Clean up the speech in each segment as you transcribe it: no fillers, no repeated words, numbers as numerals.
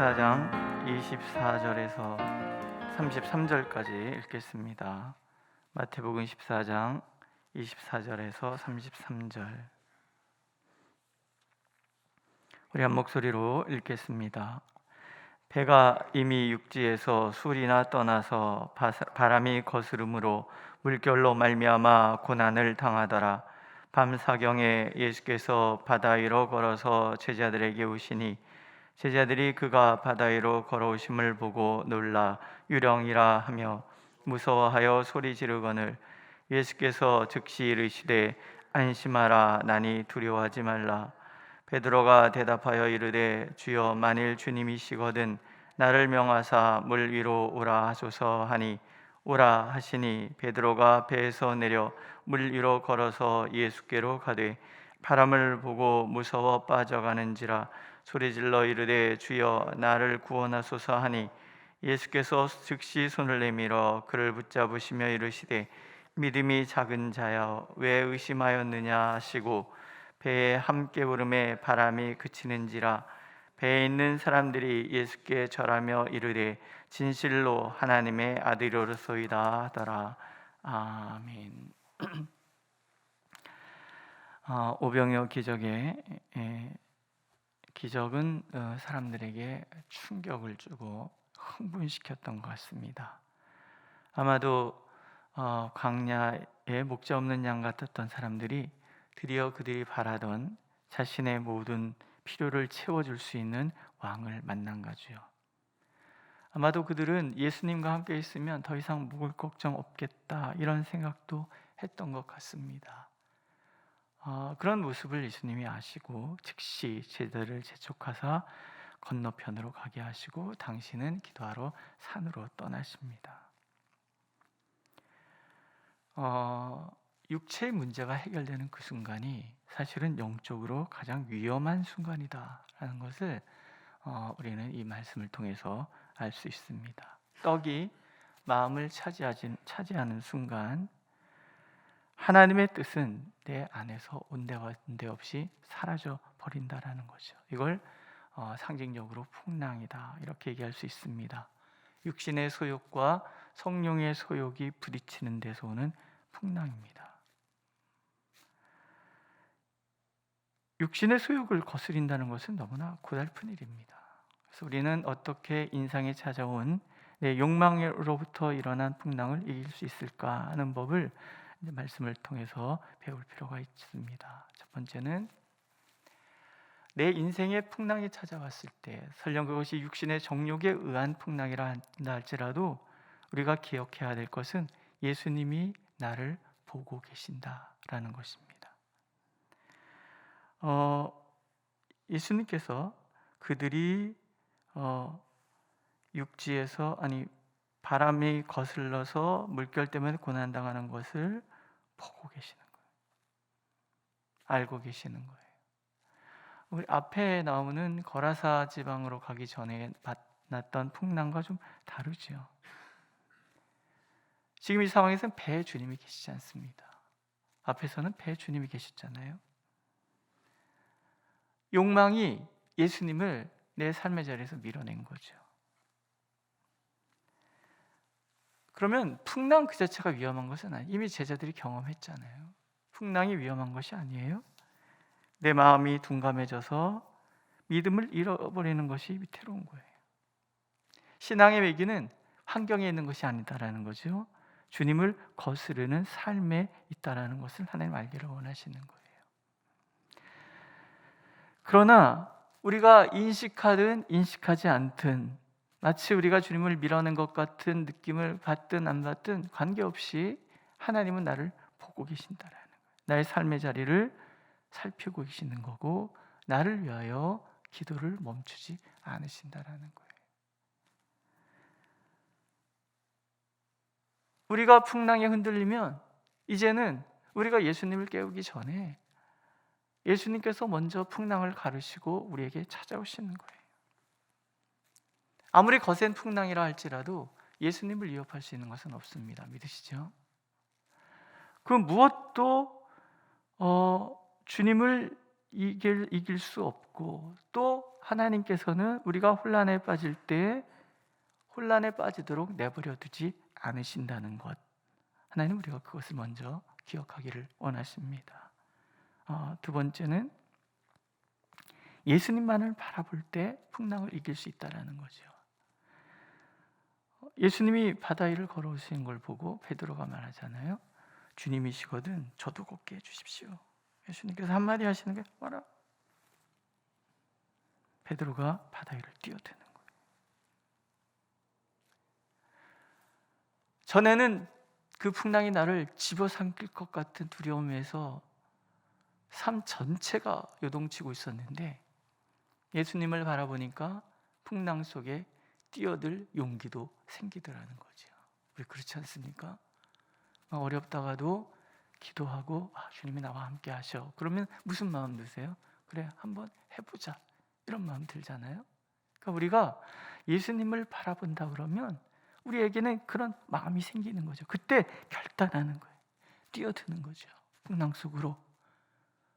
14장 24절에서 33절까지 읽겠습니다. 마태복음 14장 24절에서 33절. 우리 한 목소리로 읽겠습니다. 배가 이미 육지에서 술이나 떠나서 바람이 거스름으로 물결로 말미암아 고난을 당하더라. 밤 사경에 예수께서 바다 위로 걸어서 제자들에게 오시니 제자들이 그가 바다 위로 걸어오심을 보고 놀라 유령이라 하며 무서워하여 소리 지르거늘 예수께서 즉시 이르시되 안심하라 나니 두려워하지 말라. 베드로가 대답하여 이르되 주여 만일 주님이시거든 나를 명하사 물 위로 오라 하소서 하니 오라 하시니 베드로가 배에서 내려 물 위로 걸어서 예수께로 가되 바람을 보고 무서워 빠져가는지라 소리질러 이르되 주여 나를 구원하소서 하니 예수께서 즉시 손을 내밀어 그를 붙잡으시며 이르시되 믿음이 작은 자여 왜 의심하였느냐 하시고 배에 함께 부름에 바람이 그치는지라. 배에 있는 사람들이 예수께 절하며 이르되 진실로 하나님의 아들이로소이다 하더라. 아멘. 오병이어 기적은 사람들에게 충격을 주고 흥분시켰던 것 같습니다. 아마도 광야에 목자 없는 양 같았던 사람들이 드디어 그들이 바라던 자신의 모든 필요를 채워줄 수 있는 왕을 만난 거죠. 아마도 그들은 예수님과 함께 있으면 더 이상 먹을 걱정 없겠다 이런 생각도 했던 것 같습니다. 그런 모습을 예수님이 아시고 즉시 제자들을 재촉하사 건너편으로 가게 하시고 당신은 기도하러 산으로 떠나십니다. 육체의 문제가 해결되는 그 순간이 사실은 영적으로 가장 위험한 순간이다라는 것을 우리는 이 말씀을 통해서 알 수 있습니다. 떡이 마음을 차지하는 순간 하나님의 뜻은 내 안에서 온데간데 없이 사라져 버린다라는 거죠. 이걸 상징적으로 풍랑이다 이렇게 얘기할 수 있습니다. 육신의 소욕과 성령의 소욕이 부딪히는 데서 오는 풍랑입니다. 육신의 소욕을 거스린다는 것은 너무나 고달픈 일입니다. 그래서 우리는 어떻게 인생에 찾아온 내 욕망으로부터 일어난 풍랑을 이길 수 있을까 하는 법을 말씀을 통해서 배울 필요가 있습니다. 첫 번째는 내 인생의 풍랑이 찾아왔을 때 설령 그것이 육신의 정욕에 의한 풍랑이라 한다 할지라도 우리가 기억해야 될 것은 예수님이 나를 보고 계신다라는 것입니다. 예수님께서 그들이 육지에서 바람이 거슬러서 물결 때문에 고난당하는 것을 보고 계시는 거예요. 알고 계시는 거예요. 우리 앞에 나오는 거라사 지방으로 가기 전에 만났던 풍랑과 좀 다르죠. 지금 이 상황에서는 배에 주님이 계시지 않습니다. 앞에서는 배에 주님이 계셨잖아요. 욕망이 예수님을 내 삶의 자리에서 밀어낸 거죠. 그러면 풍랑 그 자체가 위험한 것은 아니에요. 이미 제자들이 경험했잖아요. 풍랑이 위험한 것이 아니에요. 내 마음이 둔감해져서 믿음을 잃어버리는 것이 위태로운 거예요. 신앙의 위기는 환경에 있는 것이 아니다라는 거죠. 주님을 거스르는 삶에 있다라는 것을 하나님 알기를 원하시는 거예요. 그러나 우리가 인식하든 인식하지 않든 마치 우리가 주님을 밀어낸 것 같은 느낌을 받든 안 받든 관계없이 하나님은 나를 보고 계신다라는 거예요. 나의 삶의 자리를 살피고 계시는 거고 나를 위하여 기도를 멈추지 않으신다라는 거예요. 우리가 풍랑에 흔들리면 이제는 우리가 예수님을 깨우기 전에 예수님께서 먼저 풍랑을 가르시고 우리에게 찾아오시는 거예요. 아무리 거센 풍랑이라 할지라도 예수님을 위협할 수 있는 것은 없습니다. 믿으시죠? 그 무엇도 주님을 이길 수 없고 있고, 또 하나님께서는 우리가 혼란에 빠질 때 혼란에 빠지도록 내버려 두지 않으신다는 것, 하나님 우리가 그것을 먼저 기억하기를 원하십니다. 두 번째는 예수님만을 바라볼 때 풍랑을 이길 수 있다는 거죠. 예수님이 바다 위를 걸어오시는 걸 보고 베드로가 말하잖아요. 주님이시거든 저도 걷게 해주십시오. 예수님께서 한마디 하시는 게 뭐라? 베드로가 바다 위를 뛰어드는 거예요. 전에는 그 풍랑이 나를 집어삼킬 것 같은 두려움에서 삶 전체가 요동치고 있었는데, 예수님을 바라보니까 풍랑 속에 뛰어들 용기도 생기더라는 거죠. 우리 그렇지 않습니까? 어렵다가도 기도하고 주님이 나와 함께 하셔. 그러면 무슨 마음 드세요? 그래, 한번 해보자, 이런 마음 들잖아요. 그러니까 우리가 예수님을 바라본다 그러면 우리에게는 그런 마음이 생기는 거죠. 그때 결단하는 거예요. 뛰어드는 거죠. 풍랑 속으로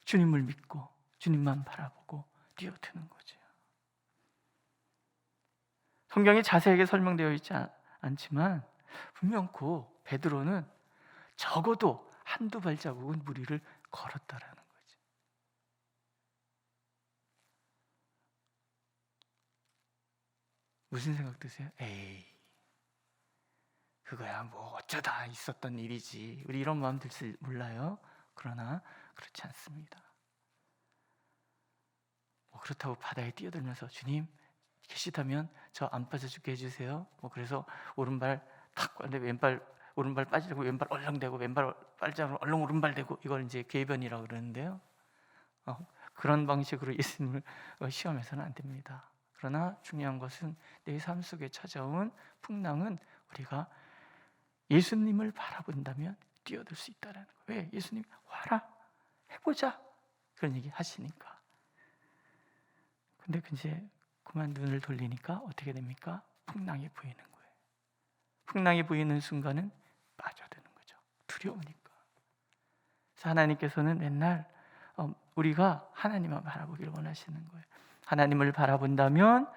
주님을 믿고 주님만 바라보고 뛰어드는 거죠. 성경에 자세하게 설명되어 있지 않지만 분명코 베드로는 적어도 한두 발자국은 물 위를 걸었다라는 거죠. 무슨 생각 드세요? 에이, 그거야 뭐 어쩌다 있었던 일이지, 우리 이런 마음 들지 몰라요? 그러나 그렇지 않습니다. 그렇다고 바다에 뛰어들면서 주님 계시다면 저 안 빠져 죽게 해주세요. 그래서 오른발 탁 빠는데 왼발, 오른발 빠지고 왼발 얼렁대고 왼발 빠지고 얼렁 오른발 대고, 이걸 이제 궤변이라고 그러는데요. 그런 방식으로 예수님을 시험해서는 안 됩니다. 그러나 중요한 것은 내 삶 속에 찾아온 풍랑은 우리가 예수님을 바라본다면 뛰어들 수 있다는 거예요. 왜? 예수님이 와라, 해보자, 그런 얘기 하시니까. 근데 이제 그만 눈을 돌리니까 어떻게 됩니까? 풍랑이 보이는 거예요. 풍랑이 보이는 순간은 빠져드는 거죠. 두려우니까. 그래서 하나님께서는 맨날 우리가 하나님만 바라보기를 원하시는 거예요. 하나님을 바라본다면,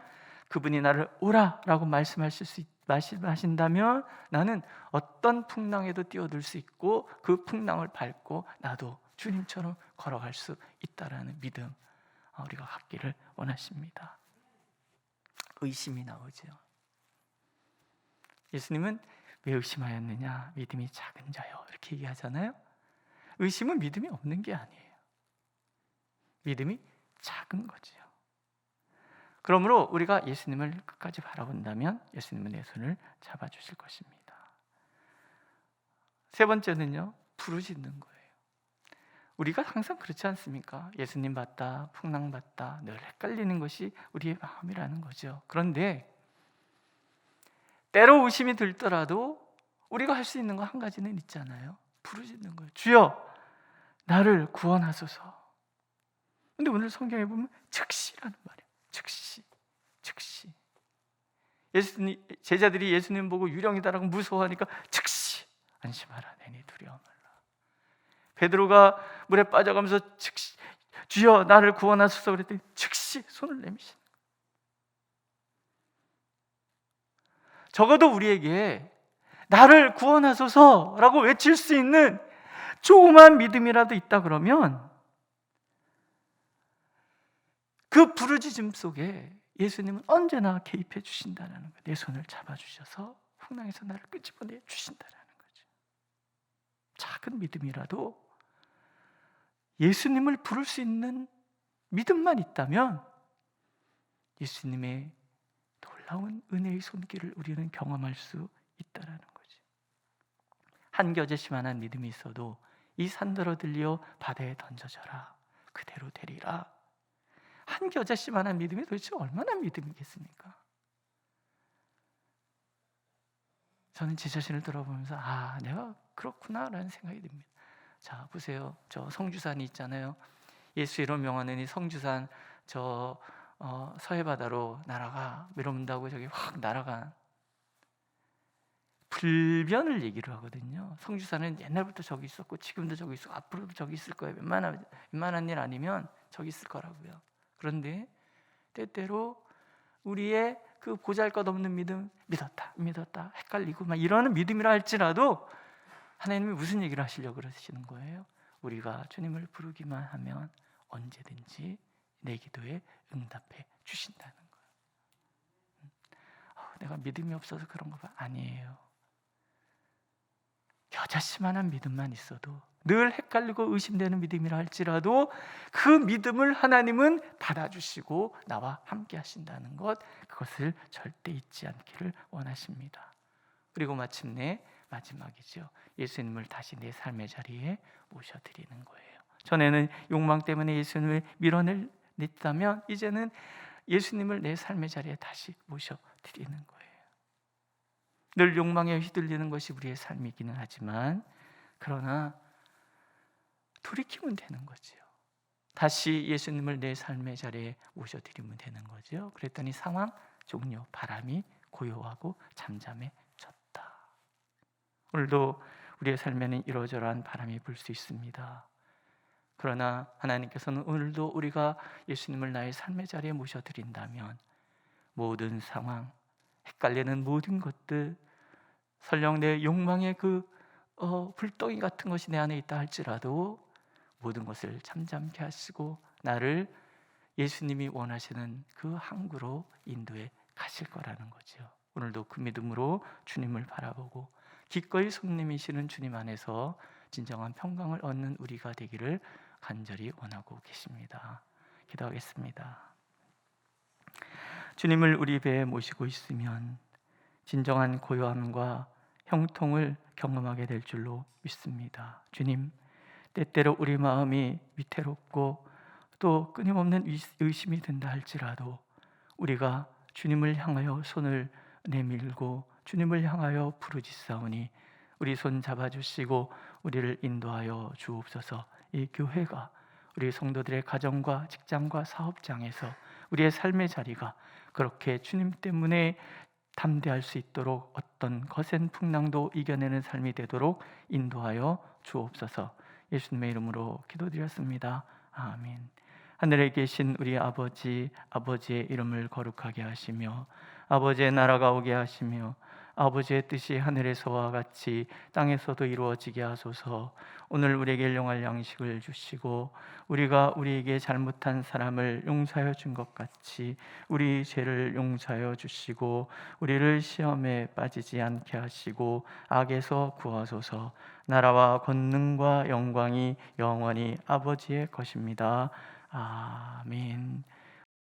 그분이 나를 오라라고 말씀하신다면 나는 어떤 풍랑에도 뛰어들 수 있고 그 풍랑을 밟고 나도 주님처럼 걸어갈 수 있다라는 믿음, 우리가 갖기를 원하십니다. 의심이 나오죠. 예수님은 왜 의심하였느냐? 믿음이 작은 자요, 이렇게 얘기하잖아요. 의심은 믿음이 없는 게 아니에요. 믿음이 작은 거죠. 그러므로 우리가 예수님을 끝까지 바라본다면 예수님은 내 손을 잡아주실 것입니다. 세 번째는요, 부르짖는 거예요. 우리가 항상 그렇지 않습니까? 예수님 봤다, 풍랑 봤다, 늘 헷갈리는 것이 우리의 마음이라는 거죠. 그런데 때로 의심이 들더라도 우리가 할 수 있는 거 한 가지는 있잖아요. 부르짖는 거예요. 주여 나를 구원하소서. 근데 오늘 성경에 보면 즉시라는 말이에요. 즉시. 제자들이 예수님 보고 유령이다라고 무서워하니까 즉시 안심하라, 내니 두려워 말라. 베드로가 물에 빠져가면서 즉시 주여 나를 구원하소서 그랬더니 즉시 손을 내미신. 적어도 우리에게 나를 구원하소서라고 외칠 수 있는 조그만 믿음이라도 있다 그러면 그 부르짖음 속에 예수님은 언제나 개입해 주신다는 거예요. 내 손을 잡아주셔서 풍랑에서 나를 끄집어내 주신다는 거죠. 작은 믿음이라도 예수님을 부를 수 있는 믿음만 있다면 예수님의 놀라운 은혜의 손길을 우리는 경험할 수 있다는 거죠. 한 겨자씨만한 믿음이 있어도 이 산더러 들려 바다에 던져져라, 그대로 되리라. 한 겨자씨만한 믿음이 도대체 얼마나 믿음이겠습니까? 저는 제 자신을 돌아보면서 내가 그렇구나라는 생각이 듭니다. 자, 보세요. 저 성주산이 있잖아요. 예수 이름 명하느니 성주산 저 서해바다로 날아가 이런다고 저기 확 날아간 불변을 얘기를 하거든요. 성주산은 옛날부터 저기 있었고 지금도 저기 있고 앞으로도 저기 있을 거예요. 웬만한 일 아니면 저기 있을 거라고요. 그런데 때때로 우리의 그 보잘것없는 믿음, 믿었다 헷갈리고 막 이러는 믿음이라 할지라도 하나님이 무슨 얘기를 하시려고 그러시는 거예요? 우리가 주님을 부르기만 하면 언제든지 내 기도에 응답해 주신다는 거예요. 내가 믿음이 없어서 그런 거 아니에요. 겨자씨만한 믿음만 있어도, 늘 헷갈리고 의심되는 믿음이라 할지라도 그 믿음을 하나님은 받아주시고 나와 함께 하신다는 것, 그것을 절대 잊지 않기를 원하십니다. 그리고 마침내 마지막이죠. 예수님을 다시 내 삶의 자리에 모셔드리는 거예요. 전에는 욕망 때문에 예수님을 밀어냈다면 이제는 예수님을 내 삶의 자리에 다시 모셔드리는 거예요. 늘 욕망에 휘둘리는 것이 우리의 삶이기는 하지만, 그러나 돌이키면 되는 거죠. 다시 예수님을 내 삶의 자리에 모셔드리면 되는 거죠. 그랬더니 상황 종료, 바람이 고요하고 잠잠해졌다. 오늘도 우리의 삶에는 이러저러한 바람이 불 수 있습니다. 그러나 하나님께서는 오늘도 우리가 예수님을 나의 삶의 자리에 모셔드린다면 모든 상황, 헷갈리는 모든 것들, 설령 내 욕망의 그 불덩이 같은 것이 내 안에 있다 할지라도 모든 것을 잠잠케 하시고 나를 예수님이 원하시는 그 항구로 인도해 가실 거라는 거죠. 오늘도 그 믿음으로 주님을 바라보고 기꺼이 손님이시는 주님 안에서 진정한 평강을 얻는 우리가 되기를 간절히 원하고 계십니다. 기도하겠습니다. 주님을 우리 배에 모시고 있으면 진정한 고요함과 형통을 경험하게 될 줄로 믿습니다. 주님, 때때로 우리 마음이 위태롭고 또 끊임없는 의심이 든다 할지라도 우리가 주님을 향하여 손을 내밀고 주님을 향하여 부르짖사오니 우리 손 잡아주시고 우리를 인도하여 주옵소서. 이 교회가 우리 성도들의 가정과 직장과 사업장에서 우리의 삶의 자리가 그렇게 주님 때문에 담대할 수 있도록 어떤 거센 풍랑도 이겨내는 삶이 되도록 인도하여 주옵소서. 예수님의 이름으로 기도드렸습니다. 아멘. 하늘에 계신 우리 아버지, 아버지의 이름을 거룩하게 하시며 아버지의 나라가 오게 하시며 아버지의 뜻이 하늘에서와 같이 땅에서도 이루어지게 하소서. 오늘 우리에게 일용할 양식을 주시고 우리가 우리에게 잘못한 사람을 용서하여 준 것 같이 우리 죄를 용서하여 주시고 우리를 시험에 빠지지 않게 하시고 악에서 구하소서. 나라와 권능과 영광이 영원히 아버지의 것입니다. 아멘.